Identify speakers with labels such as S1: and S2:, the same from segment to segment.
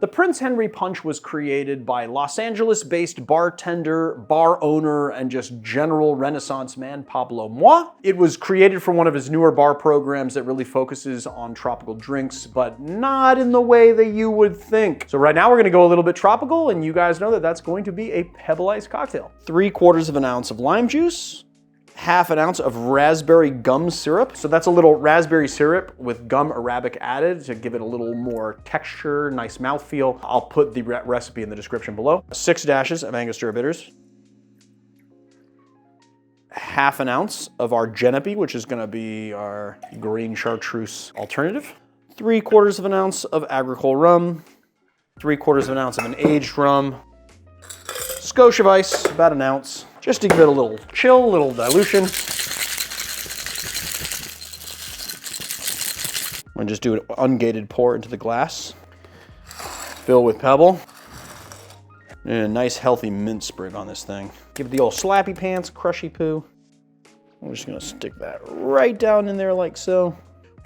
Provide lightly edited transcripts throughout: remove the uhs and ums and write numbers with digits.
S1: The Prince Henry Punch was created by Los Angeles-based bartender, bar owner, and just general Renaissance man Pablo Moi. It was created for one of his newer bar programs that really focuses on tropical drinks, but not in the way that you would think. So right now we're gonna go a little bit tropical, and you guys know that that's going to be a pebble ice cocktail. 3/4 of an ounce of lime juice, 1/2 ounce of raspberry gum syrup. So that's a little raspberry syrup with gum arabic added to give it a little more texture, nice mouthfeel. I'll put the recipe in the description below. 6 dashes of Angostura bitters. 1/2 ounce of our Genepi, which is gonna be our green chartreuse alternative. 3/4 of an ounce of agricole rum. 3/4 of an ounce of an aged rum. Scotia of ice, about an ounce, just to give it a little chill, a little dilution. I'm gonna just do an ungated pour into the glass. Fill with pebble. And a nice healthy mint sprig on this thing. Give it the old slappy pants, crushy poo. I'm just gonna stick that right down in there like so.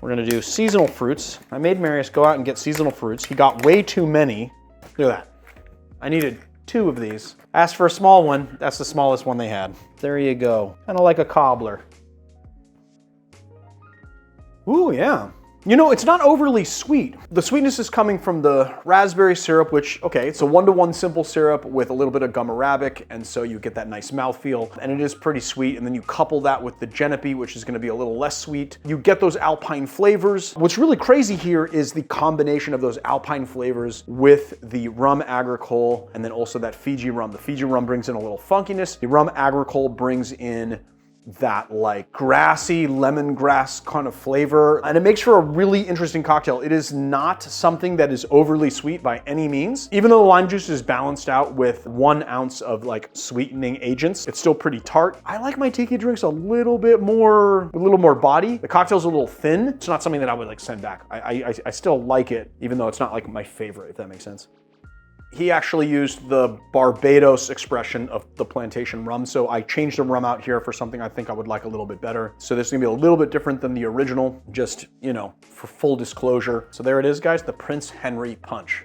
S1: We're gonna do seasonal fruits. I made Marius go out and get seasonal fruits. He got way too many. Look at that. I needed 2 of these. Asked for a small one, that's the smallest one they had. There you go, kind of like a cobbler. Ooh, yeah. You know, it's not overly sweet. The sweetness is coming from the raspberry syrup, which, okay, it's a 1-to-1 simple syrup with a little bit of gum arabic, and so you get that nice mouthfeel, and it is pretty sweet. And then you couple that with the Genepi, which is gonna be a little less sweet. You get those alpine flavors. What's really crazy here is the combination of those alpine flavors with the rum agricole, and then also that Fiji rum. The Fiji rum brings in a little funkiness. The rum agricole brings in that like grassy lemongrass kind of flavor, and it makes for a really interesting cocktail. It is not something that is overly sweet by any means. Even though the lime juice is balanced out with 1 ounce of like sweetening agents, it's still pretty tart. I like my tiki drinks a little more body. The cocktail's a little thin. It's not something that I would like send back. I still like it, even though it's not like my favorite, if that makes sense. He actually used the Barbados expression of the plantation rum, so I changed the rum out here for something I think I would like a little bit better. So this is gonna be a little bit different than the original, just, you know, for full disclosure. So there it is, guys, the Prince Henry Punch.